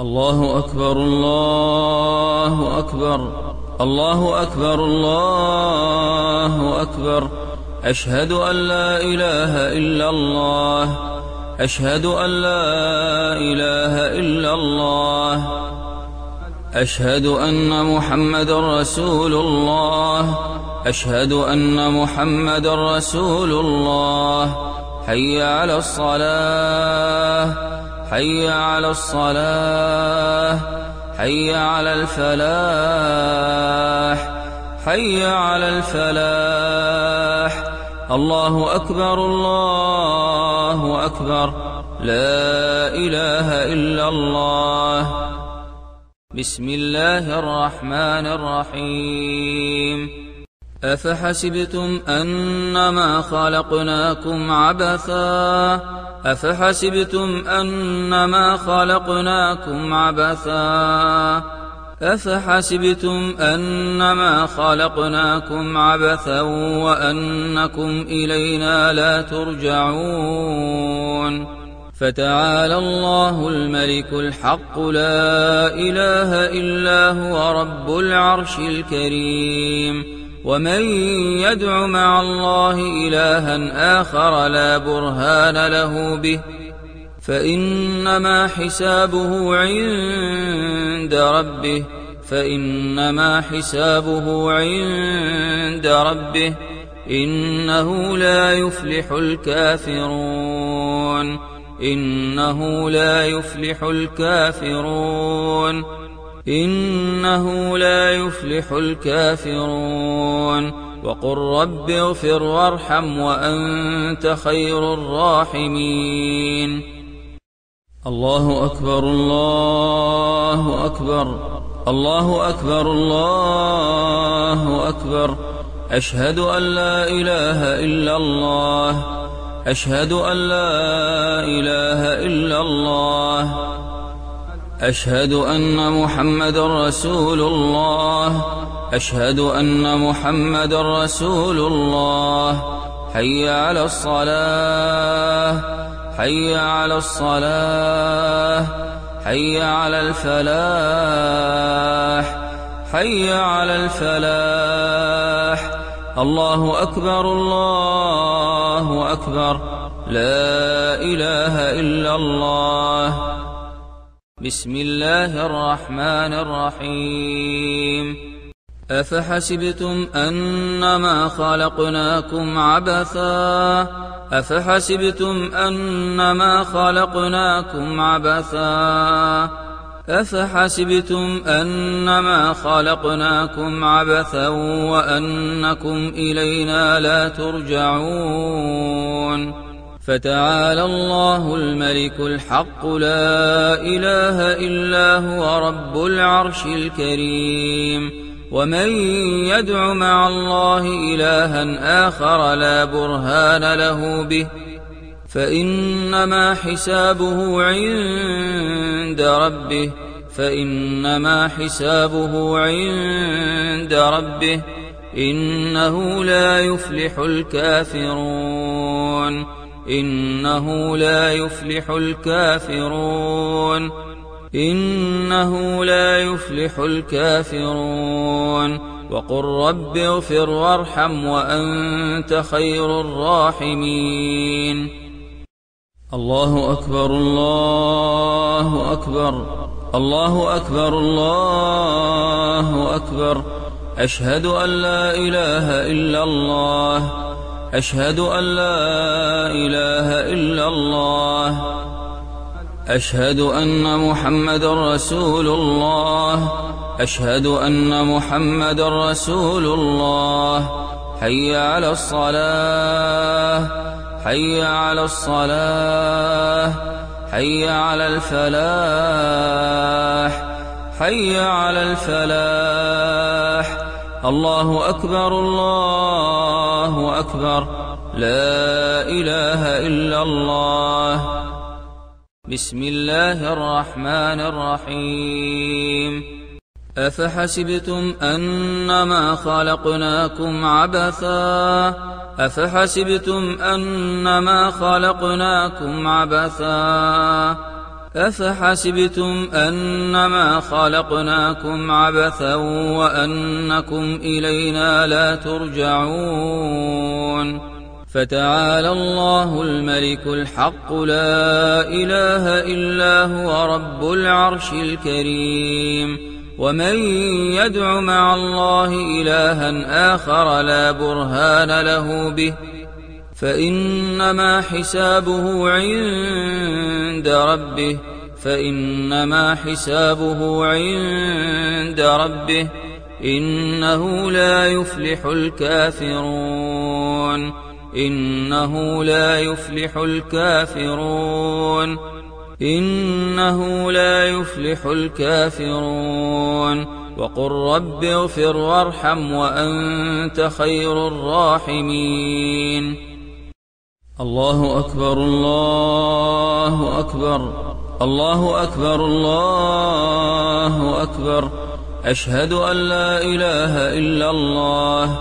الله أكبر الله أكبر الله أكبر الله أكبر. أشهد أن لا إله إلا الله أشهد أن لا إله إلا الله أشهد أن محمدًا رسول الله أشهد أن محمدًا رسول الله. حي على الصلاة حي على الصلاة حي على الفلاح حي على الفلاح. الله أكبر الله أكبر. لا إله إلا الله. بسم الله الرحمن الرحيم. أفحسبتم أنما خلقناكم عبثا أفحسبتم أنما خلقناكم عبثا أفحسبتم أنما خلقناكم عبثا وأنكم إلينا لا ترجعون. فتعالى الله الملك الحق لا إله إلا هو رب العرش الكريم. ومن يدع مع الله إلها آخر لا برهان له به فإنما حسابه عند ربه فإنما حسابه عند ربه. إنه لا يفلح الكافرون إنه لا يفلح الكافرون إنه لا يفلح الكافرون. وقل رب اغفر وارحم وأنت خير الراحمين. الله أكبر الله أكبر الله أكبر الله أكبر. أشهد أن لا إله إلا الله أشهد أن لا إله إلا الله أشهد أن محمدًا رسول الله أشهد أن محمدًا رسول الله. حي على الصلاة حي على الصلاة حي على الفلاح حي على الفلاح. الله أكبر الله أكبر. لا إله إلا الله. بسم الله الرحمن الرحيم. أفحسبتم أنما خلقناكم عبثا أفحسبتم أنما خلقناكم عبثا أفحسبتم أنما خلقناكم عبثا وأنكم إلينا لا ترجعون. فتعالى الله الملك الحق لا إله إلا هو رب العرش الكريم. ومن يدع مع الله إلها آخر لا برهان له به فإنما حسابه عند ربه فإنما حسابه عند ربه. إنه لا يفلح الكافرون إنه لا يفلح الكافرون إنه لا يفلح الكافرون. وقل رب اغفر وارحم وأنت خير الراحمين. الله أكبر الله أكبر الله أكبر الله أكبر. أشهد أن لا إله إلا الله أشهد أن لا إله إلا الله أشهد أن محمدًا رسول الله أشهد أن محمدًا رسول الله. حي على الصلاة حي على الصلاة حي على الفلاح حي على الفلاح. الله أكبر الله أكبر. لا إله إلا الله. بسم الله الرحمن الرحيم. أفحسبتم أنما خلقناكم عبثا أفحسبتم أنما خلقناكم عبثا أفحسبتم أنما خلقناكم عبثا وأنكم إلينا لا ترجعون فتعالى الله الملك الحق لا إله إلا هو رب العرش الكريم ومن يدع مع الله إلها آخر لا برهان له به فإنما حسابه عند ربه إنه لا يفلح الكافرون وقل رب اغفر وارحم وأنت خير الراحمين الله أكبر الله أكبر الله أكبر الله أكبر أشهد أن لا إله إلا الله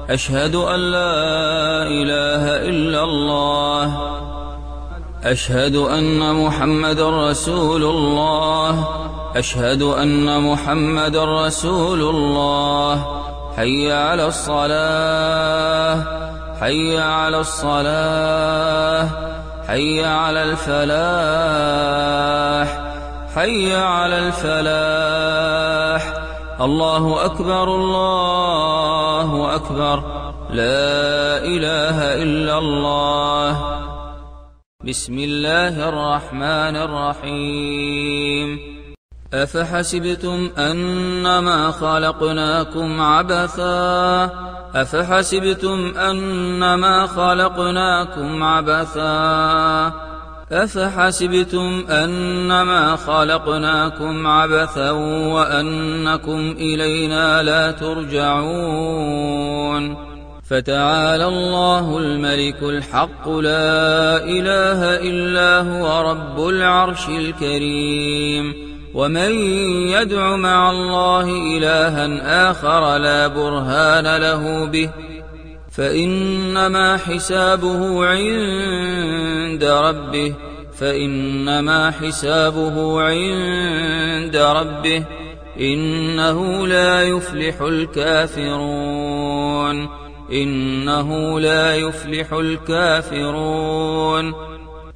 أشهد أن لا إله إلا الله أشهد أن محمد رسول الله أشهد أن محمد رسول الله حي على الصلاة حي على الصلاة حي على الفلاح حي على الفلاح الله أكبر الله أكبر لا إله إلا الله بسم الله الرحمن الرحيم أفحسبتم أنما خلقناكم عبثا وأنكم إلينا لا ترجعون فتعالى الله الملك الحق لا إله إلا هو رب العرش الكريم ومن يدع مع الله إلها آخر لا برهان له به فإنما حسابه عند ربه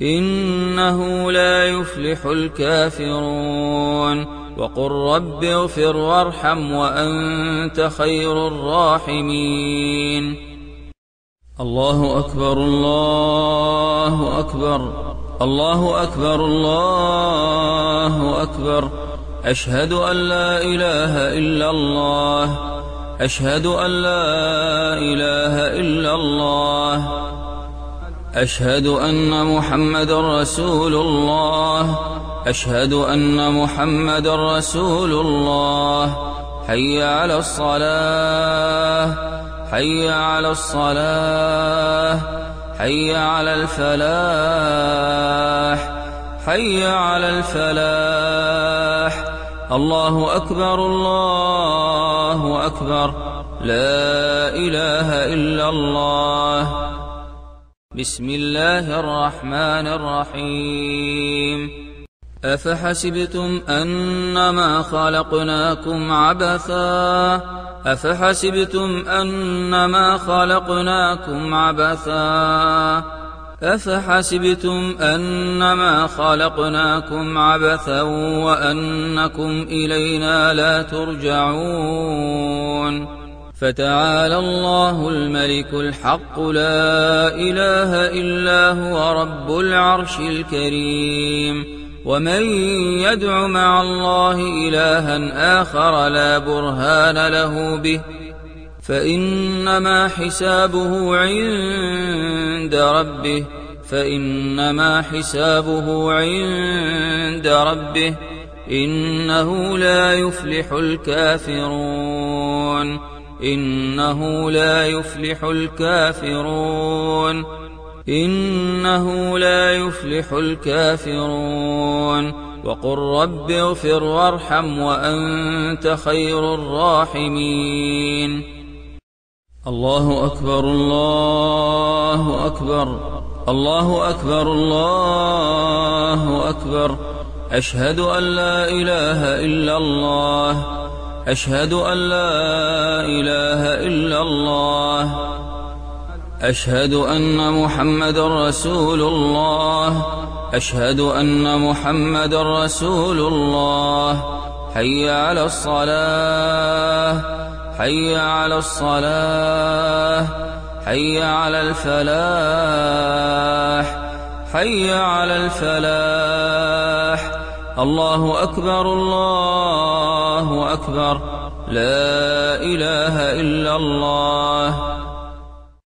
إنه لا يفلح الكافرون وقل رب اغفر وارحم وأنت خير الراحمين الله أكبر الله أكبر الله أكبر الله أكبر أشهد أن لا إله إلا الله أشهد أن لا إله إلا الله أشهد أن محمد رسول الله أشهد أن محمد رسول الله حي على الصلاة حي على الصلاة حي على الفلاح حي على الفلاح الله أكبر الله أكبر لا إله إلا الله بسم الله الرحمن الرحيم أفحسبتم أنما خلقناكم عبثا أفحسبتم أنما خلقناكم عبثا وأنكم إلينا لا ترجعون فتعالى الله الملك الحق لا إله إلا هو رب العرش الكريم ومن يدع مع الله إلها آخر لا برهان له به فإنما حسابه عند ربه إنه لا يفلح الكافرون وقل رب اغفر وارحم وأنت خير الراحمين الله أكبر الله أكبر الله أكبر الله أكبر أشهد أن لا إله إلا الله أشهد أن لا إله إلا الله أشهد أن محمدًا رسول الله أشهد أن محمدًا رسول الله حي على الصلاة حي على الصلاة حي على الفلاح حي على الفلاح الله أكبر الله أكبر لا إله إلا الله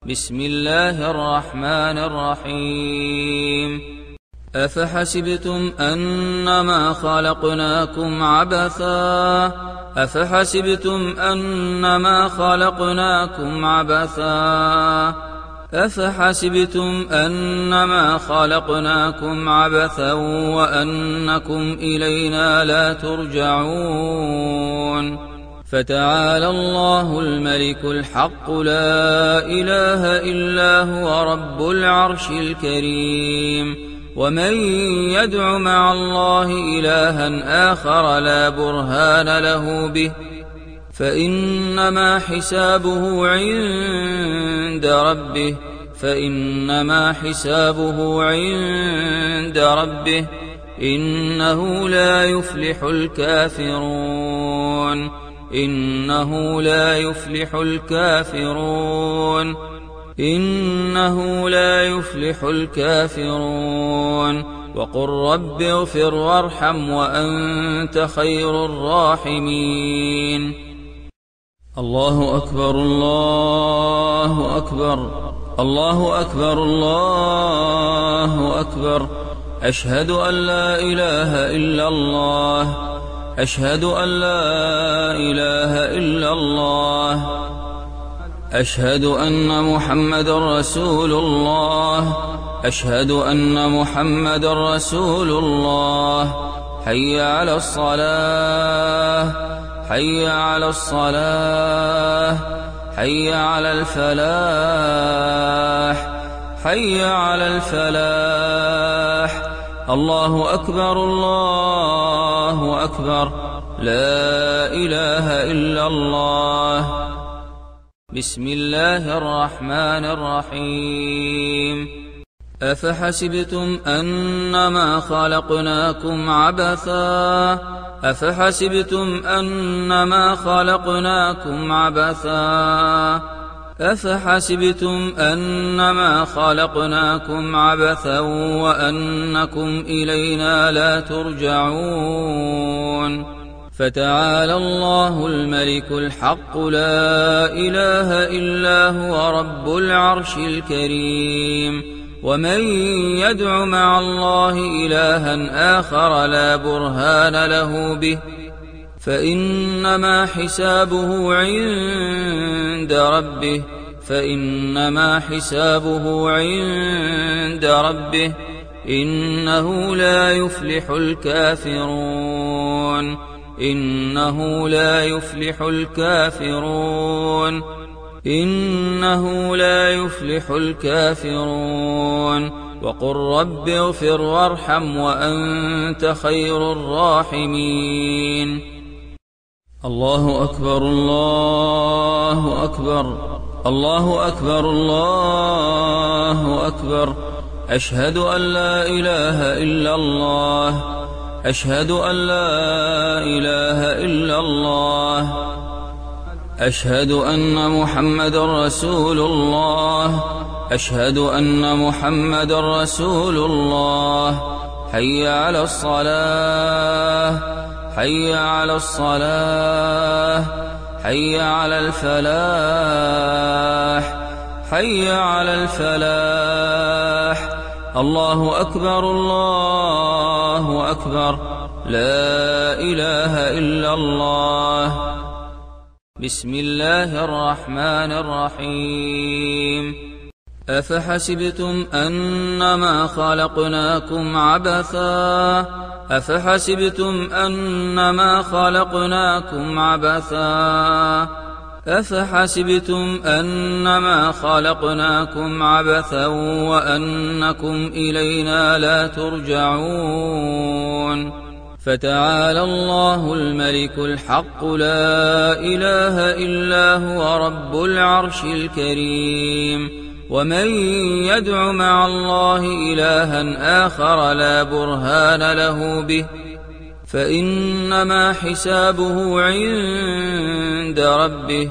بسم الله الرحمن الرحيم أفحسبتم أنما خلقناكم عبثا أفحسبتم أنما خلقناكم عبثا أفحسبتم أنما خلقناكم عبثا وأنكم إلينا لا ترجعون فتعالى الله الملك الحق لا إله إلا هو رب العرش الكريم ومن يدع مع الله إلها آخر لا برهان له به فإنما حسابه عند ربه فإنما حسابه عند ربه إنه لا يفلح الكافرون إنه لا يفلح الكافرون إنه لا يفلح الكافرون وقل رب اغفر وارحم وأنت خير الراحمين الله أكبر الله أكبر الله أكبر الله أكبر أشهد أن لا إله إلا الله أشهد أن لا إله إلا الله أشهد أن محمدًا رسول الله أشهد أن محمدًا رسول الله حي على الصلاة حي على الصلاة حي على الفلاح حي على الفلاح الله أكبر الله أكبر لا إله إلا الله بسم الله الرحمن الرحيم أفحسبتم أنما خلقناكم عبثا أفحسبتم أنما خلقناكم عبثا أفحسبتم أنما خلقناكم عبثا وأنكم إلينا لا ترجعون فتعالى الله الملك الحق لا إله إلا هو رب العرش الكريم ومن يدع مع الله إلها آخر لا برهان له به فإنما حسابه عند ربه فإنما حسابه عند ربه إنه لا يفلح الكافرون إنه لا يفلح الكافرون إنه لا يفلح الكافرون وقل رب اغفر وارحم وأنت خير الراحمين الله أكبر الله أكبر الله أكبر الله أكبر أشهد أن لا إله إلا الله أشهد أن لا إله إلا الله أشهد أن محمدًا رسول الله أشهد أن محمدًا رسول الله حي على الصلاة حي على الصلاة حي على الفلاح حي على الفلاح الله أكبر الله أكبر لا إله إلا الله بسم الله الرحمن الرحيم أفحسبتم أنما خلقناكم عبثا أفحسبتم أنما خلقناكم عبثا أفحسبتم أنما خلقناكم عبثا وأنكم إلينا لا ترجعون فتعالى الله الملك الحق لا إله إلا هو رب العرش الكريم. ومن يدع مع الله إلها آخر لا برهان له به فإنما حسابه عند ربه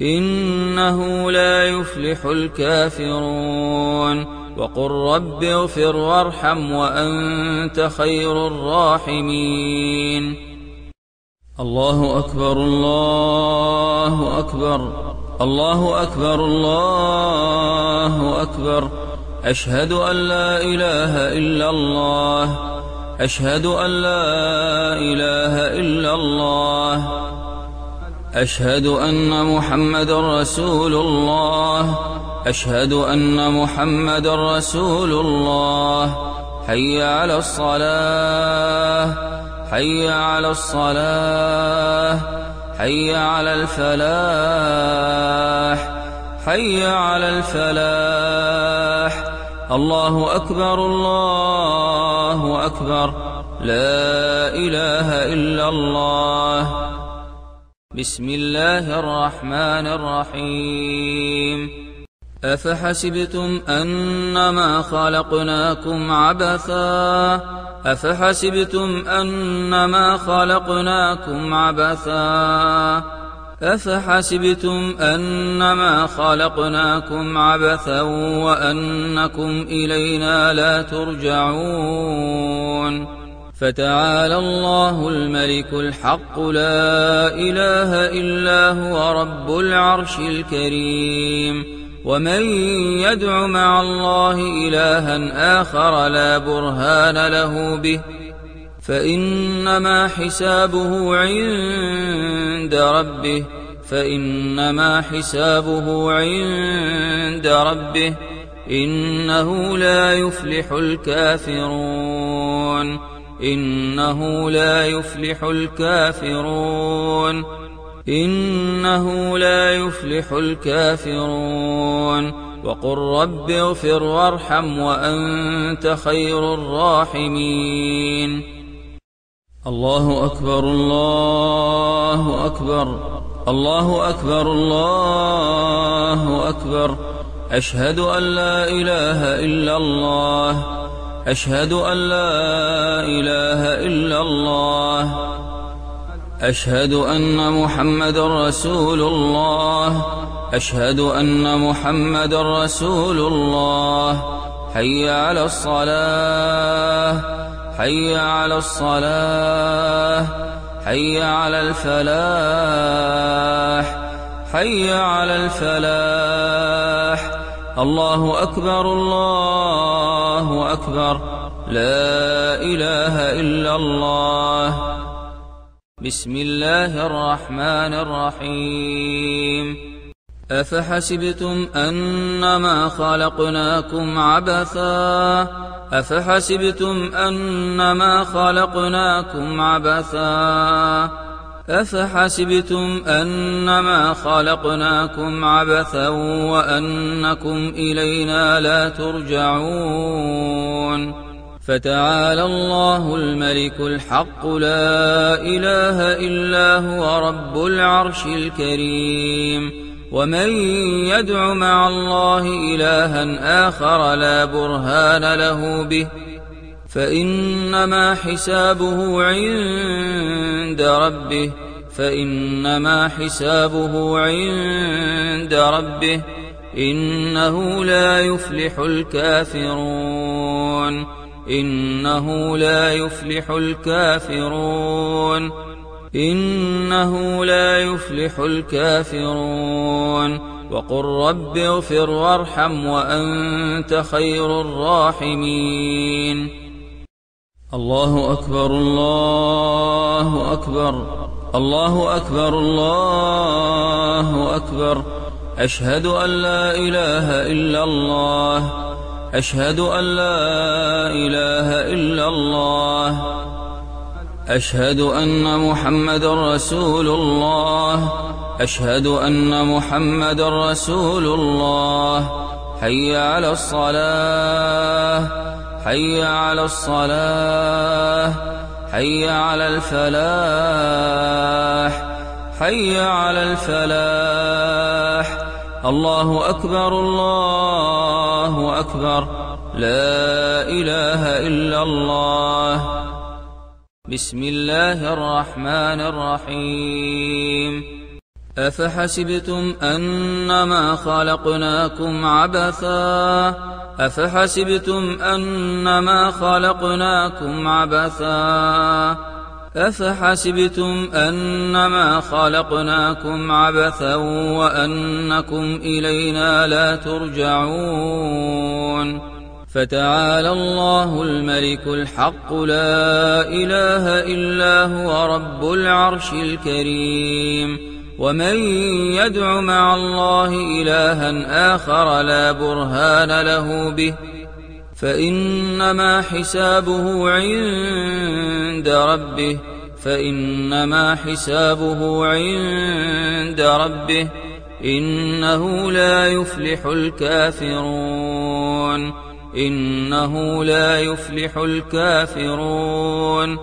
إنه لا يفلح الكافرون وقل رب اغفر وارحم وأنت خير الراحمين. الله أكبر الله أكبر الله أكبر الله أكبر. أشهد أن لا إله إلا الله أشهد أن لا إله إلا الله أشهد أن محمدا رسول الله أشهد أن محمدا رسول الله. حي على الصلاة حي على الصلاة حي على الفلاح حي على الفلاح. الله أكبر الله أكبر لا إله إلا الله. بسم الله الرحمن الرحيم. أفحسبتم أنما خلقناكم عبثا أفحسبتم أنما خلقناكم عبثا وأنكم إلينا لا ترجعون. فتعالى الله الملك الحق لا إله إلا هو رب العرش الكريم. ومن يدع مع الله إلها آخر لا برهان له به فإنما حسابه عند ربه إنه لا يفلح الكافرون وقل رب اغفر وارحم وأنت خير الراحمين. الله أكبر الله أكبر الله أكبر الله أكبر. أشهد أن لا إله إلا الله أشهد أن لا إله إلا الله أشهد أن محمدا رسول الله أشهد أن محمدا رسول الله. حي على الصلاة حي على الصلاة حي على الفلاح حي على الفلاح. الله أكبر الله أكبر لا إله إلا الله. بسم الله الرحمن الرحيم. أفحسبتم أنما خلقناكم عبثا وأنكم إلينا لا ترجعون. فتعالى الله الملك الحق لا إله إلا هو رب العرش الكريم. ومن يدع مع الله إلها آخر لا برهان له به فإنما حسابه عند ربه إنه لا يفلح الكافرون وقل رب اغفر وارحم وأنت خير الراحمين. الله أكبر الله أكبر الله أكبر الله أكبر. أشهد أن لا إله إلا الله أشهد أن لا إله إلا الله أشهد أن محمدًا رسول الله. أشهد أن محمدًا رسول الله. حي على الصلاة. حي على الصلاة. حي على الفلاح. حي على الفلاح. الله أكبر الله أكبر. لا إله إلا الله. بسم الله الرحمن الرحيم. أفحسبتم أنما خلقناكم عبثا. أفحسبتم أنما خلقناكم عبثا. أفحسبتم أنما خلقناكم عبثا وأنكم إلينا لا ترجعون. فتعالى الله الملك الحق لا إله إلا هو رب العرش الكريم. ومن يدع مع الله إلها آخر لا برهان له به فإنما حسابه عند ربه. فإنما حسابه عند ربه. إنه لا يفلح الكافرون. إنه لا يفلح الكافرون.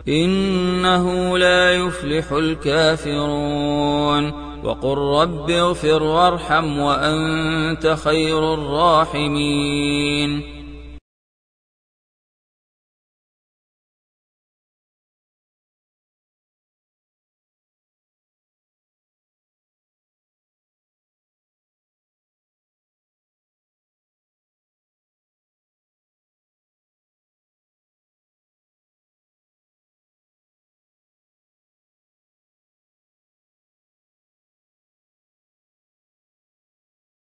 إنه لا يفلح الكافرون. وقل رب اغفر وارحم وأنت خير الراحمين.